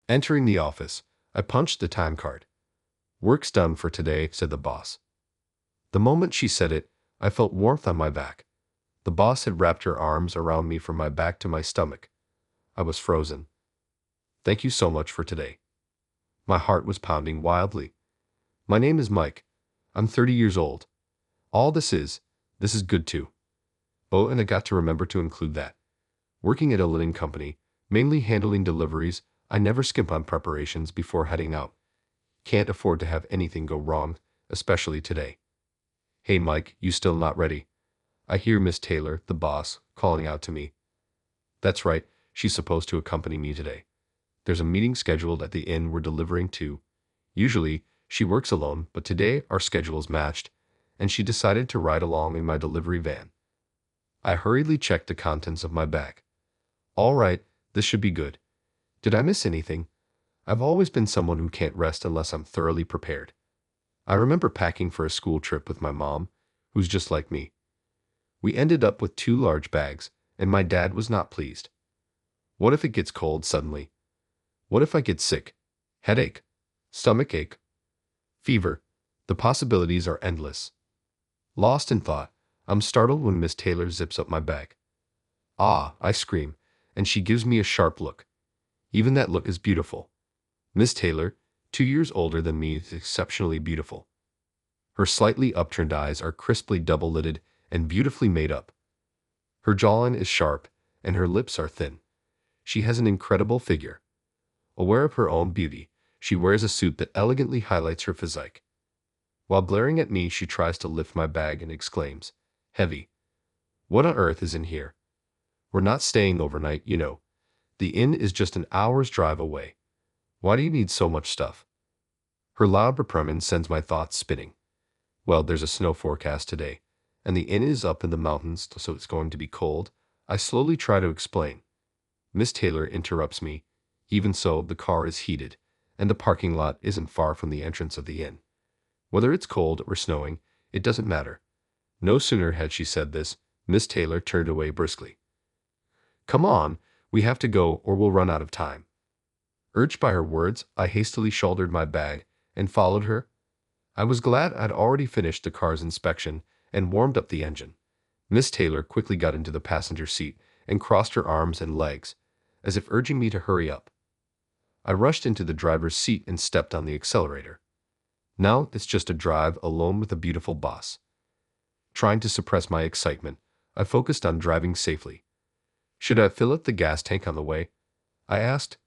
Entering the office, I punched the time card. "Work's done for today," said the boss. The moment she said it, I felt warmth on my back. The boss had wrapped her arms around me from my back to my stomach. I was frozen. "Thank you so much for today." My heart was pounding wildly. "My name is Mike. I'm 30 years old. All this is good too." Oh, and I got to remember to include that. Working at a linen company, mainly handling deliveries, I never skimp on preparations before heading out. Can't afford to have anything go wrong, especially today. "Hey Mike, you still not ready?" I hear Miss Taylor, the boss, calling out to me. That's right, she's supposed to accompany me today. There's a meeting scheduled at the inn we're delivering to. Usually, she works alone, but today our schedules matched, and she decided to ride along in my delivery van. I hurriedly checked the contents of my bag. All right, this should be good. Did I miss anything? I've always been someone who can't rest unless I'm thoroughly prepared. I remember packing for a school trip with my mom, who's just like me. We ended up with 2 large bags, and my dad was not pleased. What if it gets cold suddenly? What if I get sick? Headache? Stomach ache? Fever? The possibilities are endless. Lost in thought, I'm startled when Miss Taylor zips up my bag. "Ah," I scream, and she gives me a sharp look. Even that look is beautiful. Miss Taylor, 2 years older than me, is exceptionally beautiful. Her slightly upturned eyes are crisply double-lidded and beautifully made up. Her jawline is sharp, and her lips are thin. She has an incredible figure. Aware of her own beauty, she wears a suit that elegantly highlights her physique. While glaring at me, she tries to lift my bag and exclaims, "Heavy. What on earth is in here? We're not staying overnight, you know. The inn is just an hour's drive away. Why do you need so much stuff?" Her loud reprimand sends my thoughts spinning. Well, there's a snow forecast today, and the inn is up in the mountains, so it's going to be cold. I slowly try to explain. Miss Taylor interrupts me. Even so, the car is heated, and the parking lot isn't far from the entrance of the inn. Whether it's cold or snowing, it doesn't matter. No sooner had she said this, Miss Taylor turned away briskly. "Come on, we have to go or we'll run out of time." Urged by her words, I hastily shouldered my bag and followed her. I was glad I'd already finished the car's inspection and warmed up the engine. Miss Taylor quickly got into the passenger seat and crossed her arms and legs, as if urging me to hurry up. I rushed into the driver's seat and stepped on the accelerator. Now it's just a drive alone with a beautiful boss. Trying to suppress my excitement, I focused on driving safely. "Should I fill up the gas tank on the way?" I asked.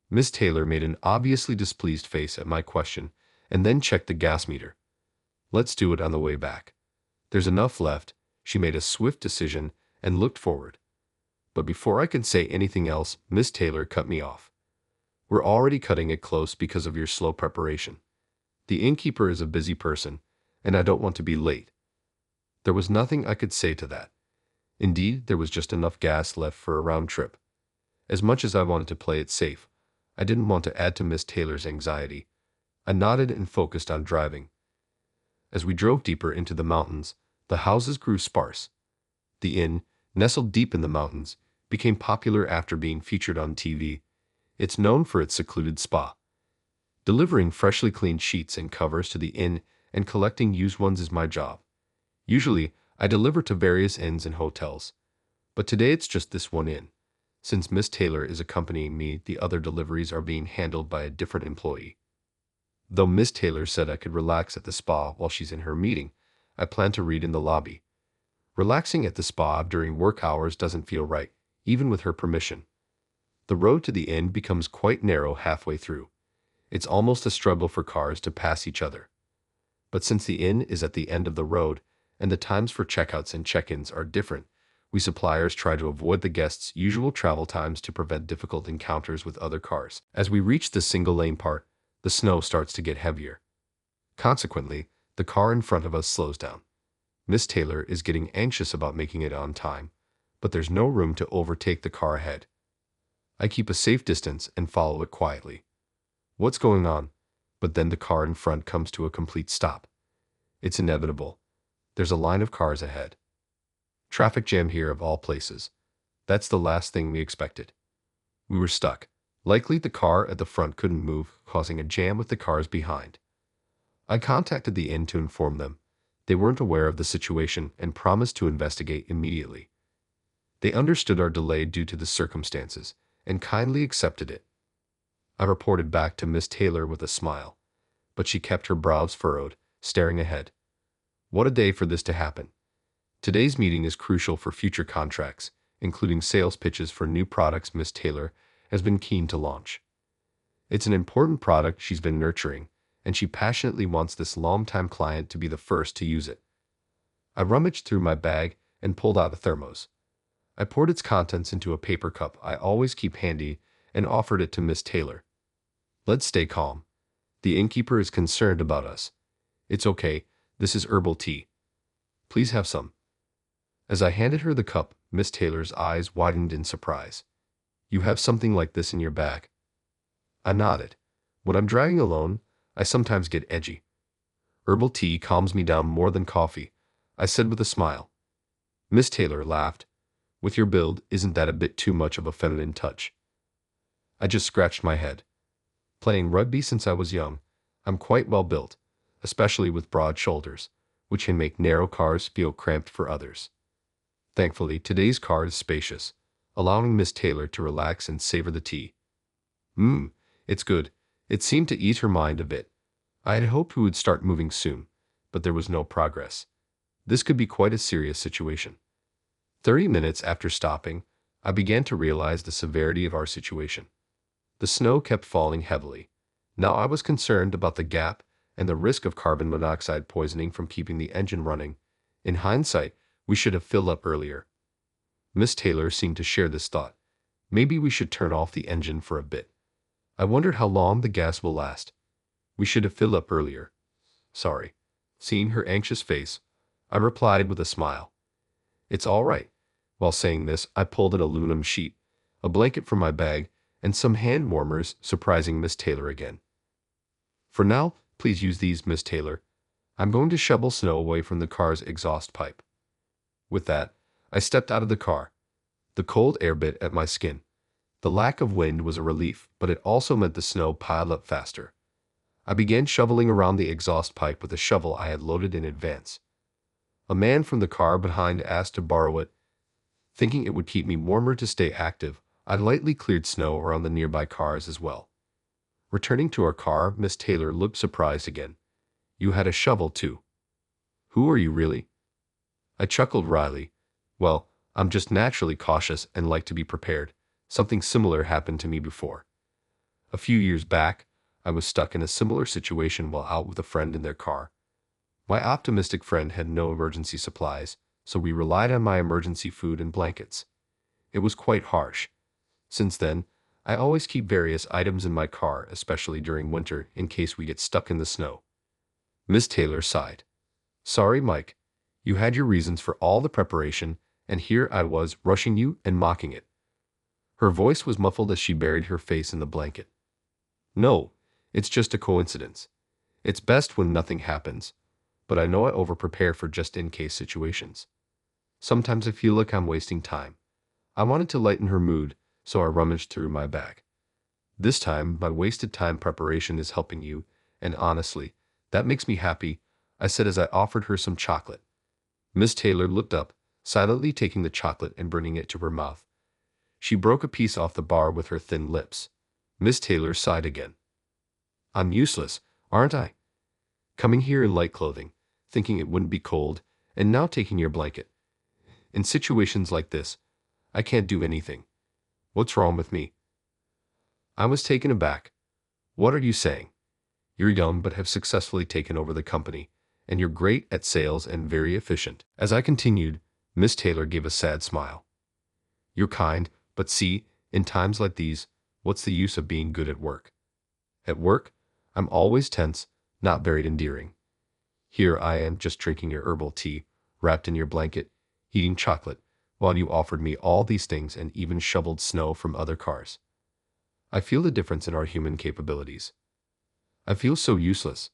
Miss Taylor made an obviously displeased face at my question and then checked the gas meter. "Let's do it on the way back. There's enough left." She made a swift decision and looked forward. But before I could say anything else, Miss Taylor cut me off. "We're already cutting it close because of your slow preparation. The innkeeper is a busy person, and I don't want to be late." There was nothing I could say to that. Indeed, there was just enough gas left for a round trip. As much as I wanted to play it safe, I didn't want to add to Miss Taylor's anxiety. I nodded and focused on driving. As we drove deeper into the mountains, the houses grew sparse. The inn, nestled deep in the mountains, became popular after being featured on TV. It's known for its secluded spa. Delivering freshly cleaned sheets and covers to the inn and collecting used ones is my job. Usually, I deliver to various inns and hotels, but today it's just this one inn. Since Miss Taylor is accompanying me, the other deliveries are being handled by a different employee. Though Miss Taylor said I could relax at the spa while she's in her meeting, I plan to read in the lobby. Relaxing at the spa during work hours doesn't feel right, even with her permission. The road to the inn becomes quite narrow halfway through. It's almost a struggle for cars to pass each other. But since the inn is at the end of the road, and the times for checkouts and check-ins are different, we suppliers try to avoid the guests' usual travel times to prevent difficult encounters with other cars. As we reach the single-lane part, the snow starts to get heavier. Consequently, the car in front of us slows down. Miss Taylor is getting anxious about making it on time, but there's no room to overtake the car ahead. I keep a safe distance and follow it quietly. What's going on? But then the car in front comes to a complete stop. It's inevitable. There's a line of cars ahead. Traffic jam here of all places. That's the last thing we expected. We were stuck, Likely the car at the front couldn't move, causing a jam with the cars behind. I contacted the inn to inform them. They weren't aware of the situation and promised to investigate immediately. They understood our delay due to the circumstances and kindly accepted it. I reported back to Miss Taylor with a smile, but she kept her brows furrowed, staring ahead. What a day for this to happen. Today's meeting is crucial for future contracts, including sales pitches for new products Miss Taylor has been keen to launch. It's an important product she's been nurturing, and she passionately wants this long-time client to be the first to use it. I rummaged through my bag and pulled out a thermos. I poured its contents into a paper cup I always keep handy and offered it to Miss Taylor. Let's stay calm. The innkeeper is concerned about us. It's okay, this is herbal tea. Please have some. As I handed her the cup, Miss Taylor's eyes widened in surprise. You have something like this in your bag? I nodded. When I'm driving alone, I sometimes get edgy. Herbal tea calms me down more than coffee, I said with a smile. Miss Taylor laughed. With your build, isn't that a bit too much of a feminine touch? I just scratched my head. Playing rugby since I was young, I'm quite well built, especially with broad shoulders, which can make narrow cars feel cramped for others. Thankfully, today's car is spacious, allowing Miss Taylor to relax and savor the tea. It's good. It seemed to ease her mind a bit. I had hoped we would start moving soon, but there was no progress. This could be quite a serious situation. 30 minutes after stopping, I began to realize the severity of our situation. The snow kept falling heavily. Now I was concerned about the gap and the risk of carbon monoxide poisoning from keeping the engine running. In hindsight, we should have filled up earlier. Miss Taylor seemed to share this thought. Maybe we should turn off the engine for a bit. I wondered how long the gas will last. We should have filled up earlier. Sorry. Seeing her anxious face, I replied with a smile. It's all right. While saying this, I pulled an aluminum sheet, a blanket from my bag, and some hand warmers, surprising Miss Taylor again. For now, please use these, Miss Taylor. I'm going to shovel snow away from the car's exhaust pipe. With that, I stepped out of the car. The cold air bit at my skin. The lack of wind was a relief, but it also meant the snow piled up faster. I began shoveling around the exhaust pipe with a shovel I had loaded in advance. A man from the car behind asked to borrow it. Thinking it would keep me warmer to stay active, I lightly cleared snow around the nearby cars as well. Returning to our car, Miss Taylor looked surprised again. You had a shovel too. Who are you really? I chuckled wryly. Well, I'm just naturally cautious and like to be prepared. Something similar happened to me before. A few years back, I was stuck in a similar situation while out with a friend in their car. My optimistic friend had no emergency supplies, so we relied on my emergency food and blankets. It was quite harsh. Since then, I always keep various items in my car, especially during winter, in case we get stuck in the snow. Miss Taylor sighed. Sorry, Mike. You had your reasons for all the preparation, and here I was rushing you and mocking it. Her voice was muffled as she buried her face in the blanket. No, it's just a coincidence. It's best when nothing happens, but I know I overprepare for just-in-case situations. Sometimes I feel like I'm wasting time. I wanted to lighten her mood, so I rummaged through my bag. This time, my wasted time preparation is helping you, and honestly, that makes me happy, I said as I offered her some chocolate. Miss Taylor looked up, silently taking the chocolate and bringing it to her mouth. She broke a piece off the bar with her thin lips. Miss Taylor sighed again. I'm useless, aren't I? Coming here in light clothing, thinking it wouldn't be cold, and now taking your blanket. In situations like this, I can't do anything. What's wrong with me? I was taken aback. What are you saying? You're young but have successfully taken over the company, and you're great at sales and very efficient. As I continued, Miss Taylor gave a sad smile. You're kind, but see, in times like these, what's the use of being good at work? At work, I'm always tense, not very endearing. Here I am just drinking your herbal tea, wrapped in your blanket, eating chocolate, while you offered me all these things and even shoveled snow from other cars. I feel the difference in our human capabilities. I feel so useless.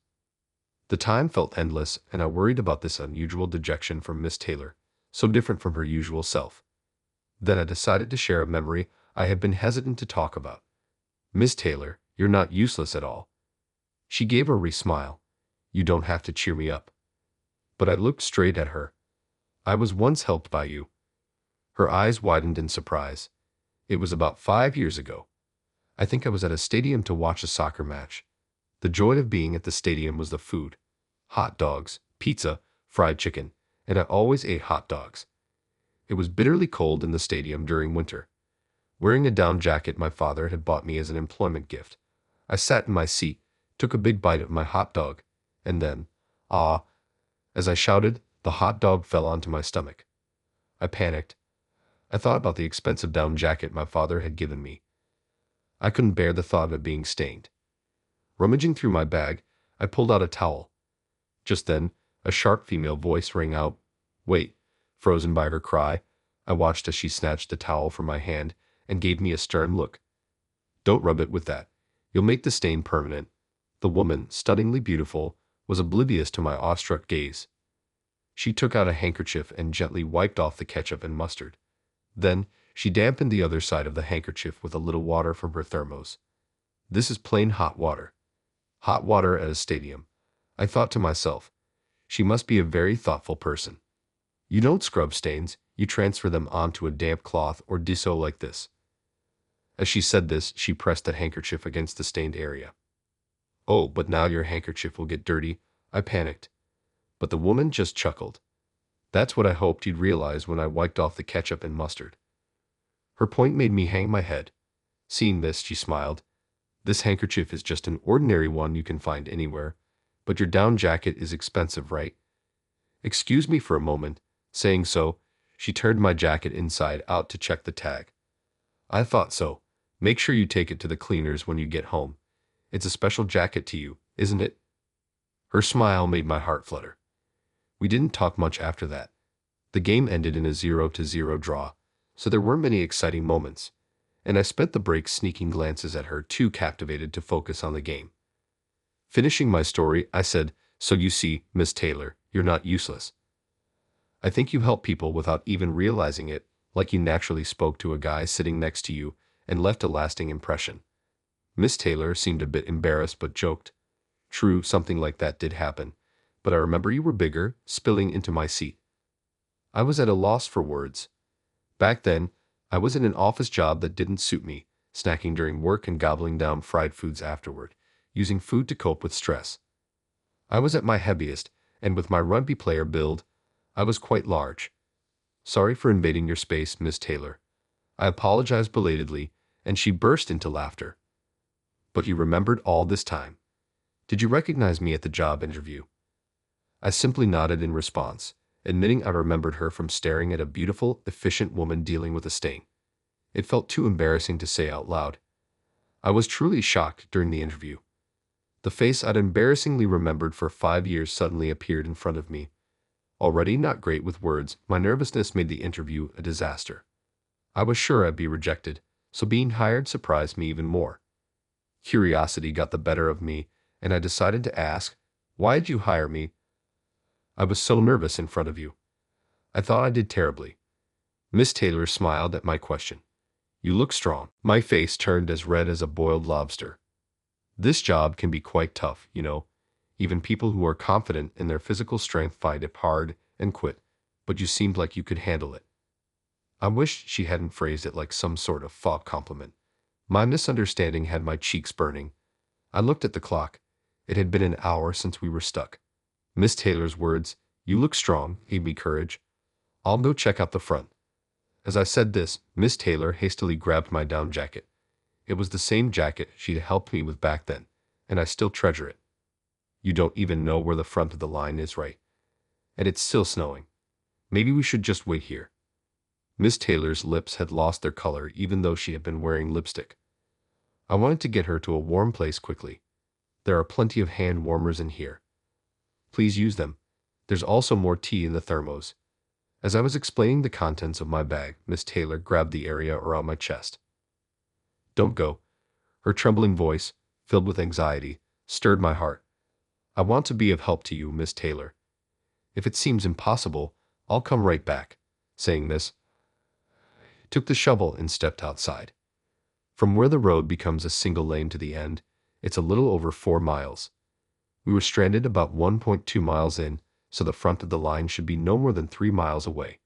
The time felt endless, and I worried about this unusual dejection from Miss Taylor, so different from her usual self. Then I decided to share a memory I had been hesitant to talk about. Miss Taylor, you're not useless at all. She gave a wry smile. You don't have to cheer me up. But I looked straight at her. I was once helped by you. Her eyes widened in surprise. It was about 5 years ago. I think I was at a stadium to watch a soccer match. The joy of being at the stadium was the food. Hot dogs, pizza, fried chicken, and I always ate hot dogs. It was bitterly cold in the stadium during winter. Wearing a down jacket my father had bought me as an employment gift, I sat in my seat, took a big bite of my hot dog, and then, ah, as I shouted, the hot dog fell onto my stomach. I panicked. I thought about the expensive down jacket my father had given me. I couldn't bear the thought of it being stained. Rummaging through my bag, I pulled out a towel. Just then, a sharp female voice rang out. Wait. Frozen by her cry, I watched as she snatched the towel from my hand and gave me a stern look. Don't rub it with that. You'll make the stain permanent. The woman, stunningly beautiful, was oblivious to my awestruck gaze. She took out a handkerchief and gently wiped off the ketchup and mustard. Then, she dampened the other side of the handkerchief with a little water from her thermos. This is plain hot water. Hot water at a stadium. I thought to myself, she must be a very thoughtful person. You don't scrub stains, you transfer them onto a damp cloth or diso like this. As she said this, she pressed the handkerchief against the stained area. Oh, but now your handkerchief will get dirty, I panicked. But the woman just chuckled. That's what I hoped you'd realize when I wiped off the ketchup and mustard. Her point made me hang my head. Seeing this, she smiled. This handkerchief is just an ordinary one you can find anywhere, but your down jacket is expensive, right? Excuse me for a moment. Saying so, she turned my jacket inside out to check the tag. I thought so. Make sure you take it to the cleaners when you get home. It's a special jacket to you, isn't it? Her smile made my heart flutter. We didn't talk much after that. The game ended in a 0-0 draw, so there weren't many exciting moments, and I spent the break sneaking glances at her, too captivated to focus on the game. Finishing my story, I said, So you see, Miss Taylor, you're not useless. I think you help people without even realizing it, like you naturally spoke to a guy sitting next to you and left a lasting impression. Miss Taylor seemed a bit embarrassed but joked. True, something like that did happen, but I remember you were bigger, spilling into my seat. I was at a loss for words. Back then, I was in an office job that didn't suit me, snacking during work and gobbling down fried foods afterward, using food to cope with stress. I was at my heaviest, and with my rugby player build, I was quite large. Sorry for invading your space, Miss Taylor. I apologized belatedly, and she burst into laughter. But you remembered all this time. Did you recognize me at the job interview? I simply nodded in response, admitting I remembered her from staring at a beautiful, efficient woman dealing with a stain. It felt too embarrassing to say out loud. I was truly shocked during the interview. The face I'd embarrassingly remembered for 5 years suddenly appeared in front of me. Already not great with words, my nervousness made the interview a disaster. I was sure I'd be rejected, so being hired surprised me even more. Curiosity got the better of me, and I decided to ask, Why did you hire me? I was so nervous in front of you. I thought I did terribly. Miss Taylor smiled at my question. You look strong. My face turned as red as a boiled lobster. This job can be quite tough, you know. Even people who are confident in their physical strength find it hard and quit, but you seemed like you could handle it. I wished she hadn't phrased it like some sort of faux compliment. My misunderstanding had my cheeks burning. I looked at the clock. It had been an hour since we were stuck. Miss Taylor's words, You look strong, gave me courage. I'll go check out the front. As I said this, Miss Taylor hastily grabbed my down jacket. It was the same jacket she'd helped me with back then, and I still treasure it. You don't even know where the front of the line is, right? And it's still snowing. Maybe we should just wait here. Miss Taylor's lips had lost their color even though she had been wearing lipstick. I wanted to get her to a warm place quickly. There are plenty of hand warmers in here. Please use them. There's also more tea in the thermos. As I was explaining the contents of my bag, Miss Taylor grabbed the area around my chest. Don't go. Her trembling voice, filled with anxiety, stirred my heart. I want to be of help to you, Miss Taylor. If it seems impossible, I'll come right back. Saying this, I took the shovel and stepped outside. From where the road becomes a single lane to the end, it's a little over 4 miles. We were stranded about 1.2 miles in, so the front of the line should be no more than 3 miles away.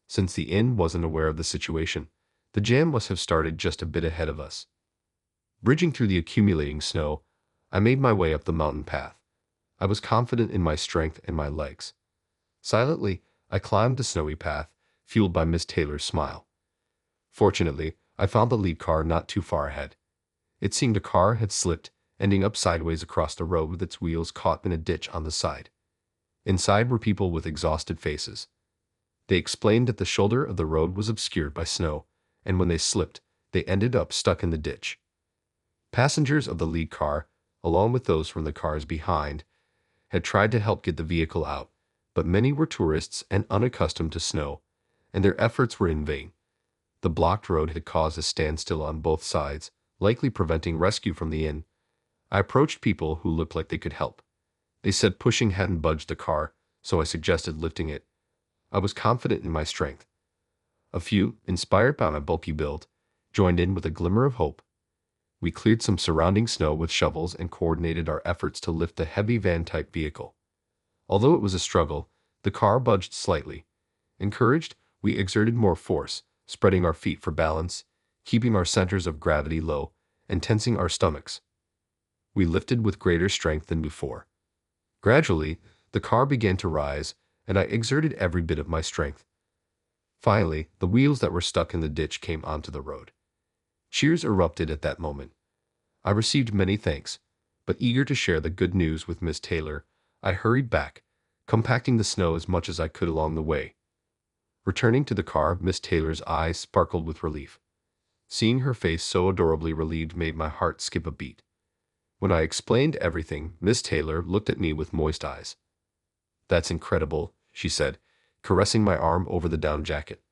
Since the inn wasn't aware of the situation, the jam must have started just a bit ahead of us. Bridging through the accumulating snow, I made my way up the mountain path. I was confident in my strength and my legs. Silently, I climbed the snowy path, fueled by Miss Taylor's smile. Fortunately, I found the lead car not too far ahead. It seemed a car had slipped, ending up sideways across the road with its wheels caught in a ditch on the side. Inside were people with exhausted faces. They explained that the shoulder of the road was obscured by snow, and when they slipped, they ended up stuck in the ditch. Passengers of the lead car, along with those from the cars behind, had tried to help get the vehicle out, but many were tourists and unaccustomed to snow, and their efforts were in vain. The blocked road had caused a standstill on both sides, likely preventing rescue from the inn. I approached people who looked like they could help. They said pushing hadn't budged the car, so I suggested lifting it. I was confident in my strength. A few, inspired by my bulky build, joined in with a glimmer of hope. We cleared some surrounding snow with shovels and coordinated our efforts to lift the heavy van-type vehicle. Although it was a struggle, the car budged slightly. Encouraged, we exerted more force, spreading our feet for balance, keeping our centers of gravity low, and tensing our stomachs. We lifted with greater strength than before. Gradually, the car began to rise, and I exerted every bit of my strength. Finally, the wheels that were stuck in the ditch came onto the road. Cheers erupted at that moment. I received many thanks, but eager to share the good news with Miss Taylor, I hurried back, compacting the snow as much as I could along the way. Returning to the car, Miss Taylor's eyes sparkled with relief. Seeing her face so adorably relieved made my heart skip a beat. When I explained everything, Miss Taylor looked at me with moist eyes. "That's incredible," she said, caressing my arm over the down jacket.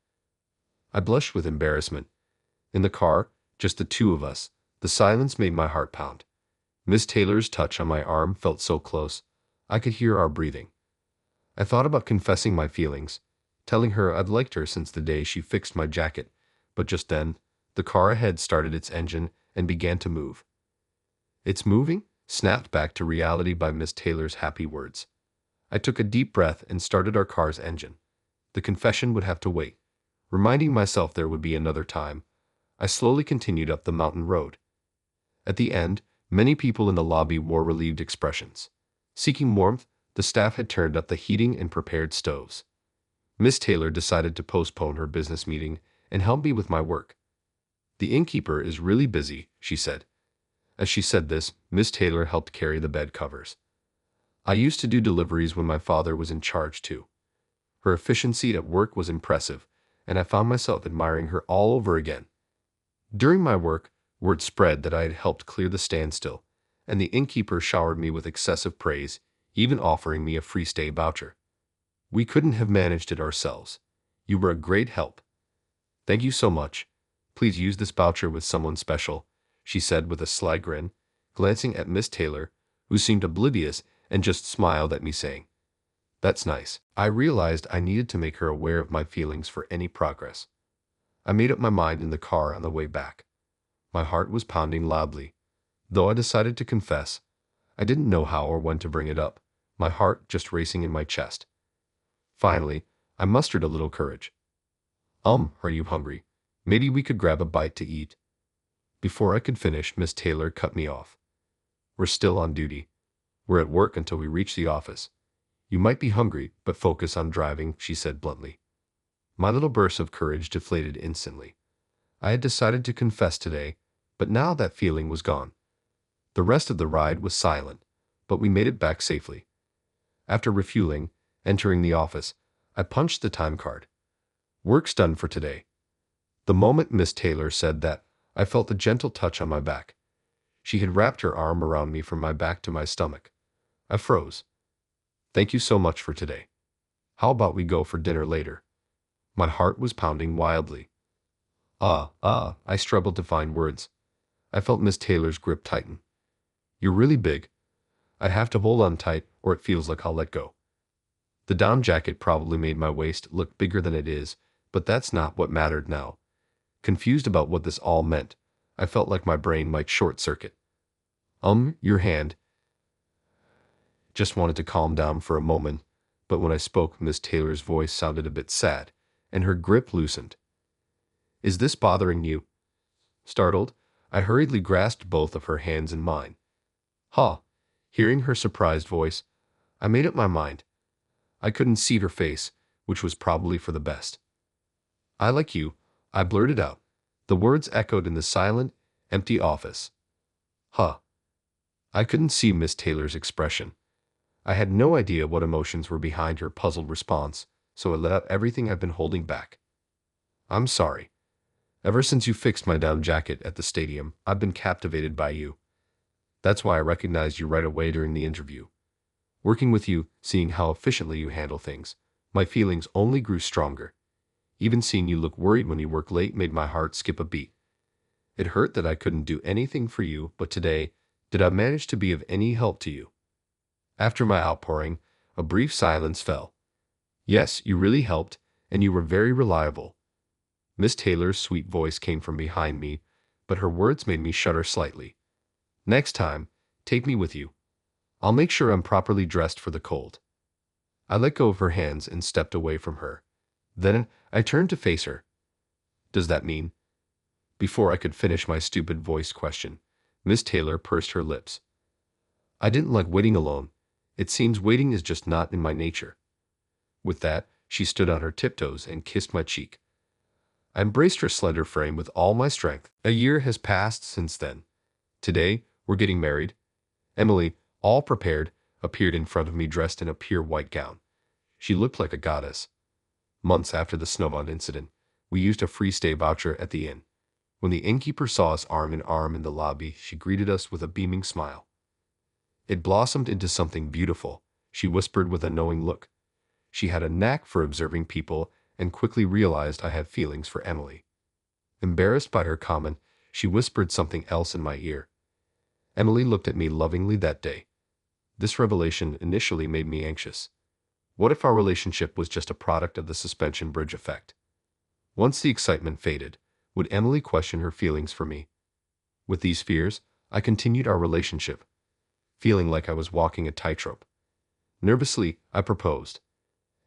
I blushed with embarrassment. In the car, just the two of us, the silence made my heart pound. Miss Taylor's touch on my arm felt so close, I could hear our breathing. I thought about confessing my feelings, telling her I'd liked her since the day she fixed my jacket, but just then, the car ahead started its engine and began to move. "It's moving?" snapped back to reality by Miss Taylor's happy words. I took a deep breath and started our car's engine. The confession would have to wait. Reminding myself there would be another time, I slowly continued up the mountain road. At the end, many people in the lobby wore relieved expressions. Seeking warmth, the staff had turned up the heating and prepared stoves. Miss Taylor decided to postpone her business meeting and help me with my work. "The innkeeper is really busy," she said. As she said this, Miss Taylor helped carry the bed covers. I used to do deliveries when my father was in charge too. Her efficiency at work was impressive, and I found myself admiring her all over again. During my work, word spread that I had helped clear the standstill, and the innkeeper showered me with excessive praise, even offering me a free stay voucher. "We couldn't have managed it ourselves. You were a great help." "Thank you so much. Please use this voucher with someone special," she said with a sly grin, glancing at Miss Taylor, who seemed oblivious and just smiled at me saying, "That's nice." I realized I needed to make her aware of my feelings for any progress. I made up my mind in the car on the way back. My heart was pounding loudly. Though I decided to confess, I didn't know how or when to bring it up, my heart just racing in my chest. Finally, I mustered a little courage. Are you hungry? Maybe we could grab a bite to eat." Before I could finish, Miss Taylor cut me off. "We're still on duty. We're at work until we reach the office. You might be hungry, but focus on driving," she said bluntly. My little burst of courage deflated instantly. I had decided to confess today, but now that feeling was gone. The rest of the ride was silent, but we made it back safely. After refueling, entering the office, I punched the time card. "Work's done for today." The moment Miss Taylor said that, I felt a gentle touch on my back. She had wrapped her arm around me from my back to my stomach. I froze. "Thank you so much for today. How about we go for dinner later?" My heart was pounding wildly. I struggled to find words. I felt Miss Taylor's grip tighten. "You're really big. I have to hold on tight or it feels like I'll let go." The down jacket probably made my waist look bigger than it is, but that's not what mattered now. Confused about what this all meant, I felt like my brain might short-circuit. Your hand. Just wanted to calm down for a moment, but when I spoke, Miss Taylor's voice sounded a bit sad, and her grip loosened. Is this bothering you? Startled, I hurriedly grasped both of her hands in mine. Ha! Hearing her surprised voice, I made up my mind. I couldn't see her face, which was probably for the best. I like you, I blurted out. The words echoed in the silent, empty office. Huh. I couldn't see Miss Taylor's expression. I had no idea what emotions were behind her puzzled response, so I let out everything I've been holding back. I'm sorry. Ever since you fixed my down jacket at the stadium, I've been captivated by you. That's why I recognized you right away during the interview. Working with you, seeing how efficiently you handle things, my feelings only grew stronger. Even seeing you look worried when you work late made my heart skip a beat. It hurt that I couldn't do anything for you, but today, did I manage to be of any help to you? After my outpouring, a brief silence fell. Yes, you really helped, and you were very reliable. Miss Taylor's sweet voice came from behind me, but her words made me shudder slightly. Next time, take me with you. I'll make sure I'm properly dressed for the cold. I let go of her hands and stepped away from her. Then I turned to face her. Does that mean? Before I could finish my stupid voice question, Miss Taylor pursed her lips. I didn't like waiting alone. It seems waiting is just not in my nature. With that, she stood on her tiptoes and kissed my cheek. I embraced her slender frame with all my strength. A year has passed since then. Today, we're getting married. Emily, all prepared, appeared in front of me dressed in a pure white gown. She looked like a goddess. Months after the snowball incident, we used a free stay voucher at the inn. When the innkeeper saw us arm in arm in the lobby, she greeted us with a beaming smile. It blossomed into something beautiful, she whispered with a knowing look. She had a knack for observing people and quickly realized I had feelings for Emily. Embarrassed by her comment, she whispered something else in my ear. Emily looked at me lovingly that day. This revelation initially made me anxious. What if our relationship was just a product of the suspension bridge effect? Once the excitement faded, would Emily question her feelings for me? With these fears, I continued our relationship, feeling like I was walking a tightrope. Nervously, I proposed.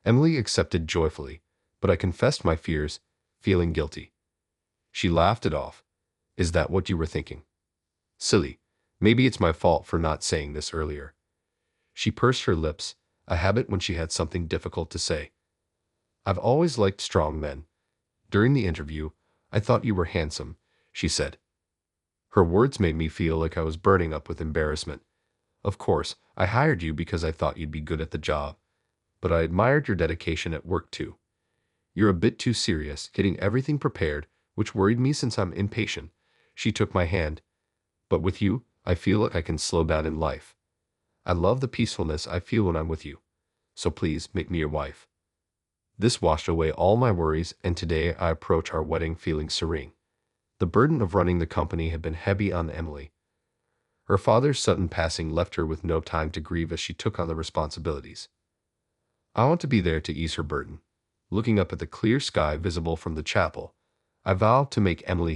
Emily accepted joyfully, but I confessed my fears, feeling guilty. She laughed it off. Is that what you were thinking? Silly. Maybe it's my fault for not saying this earlier. She pursed her lips, a habit when she had something difficult to say. I've always liked strong men. During the interview, I thought you were handsome, she said. Her words made me feel like I was burning up with embarrassment. Of course, I hired you because I thought you'd be good at the job, but I admired your dedication at work too. You're a bit too serious, getting everything prepared, which worried me since I'm impatient. She took my hand. But with you, I feel like I can slow down in life. I love the peacefulness I feel when I'm with you. So please make me your wife. This washed away all my worries, and today I approach our wedding feeling serene. The burden of running the company had been heavy on Emily. Her father's sudden passing left her with no time to grieve as she took on the responsibilities. I want to be there to ease her burden. Looking up at the clear sky visible from the chapel, I vowed to make Emily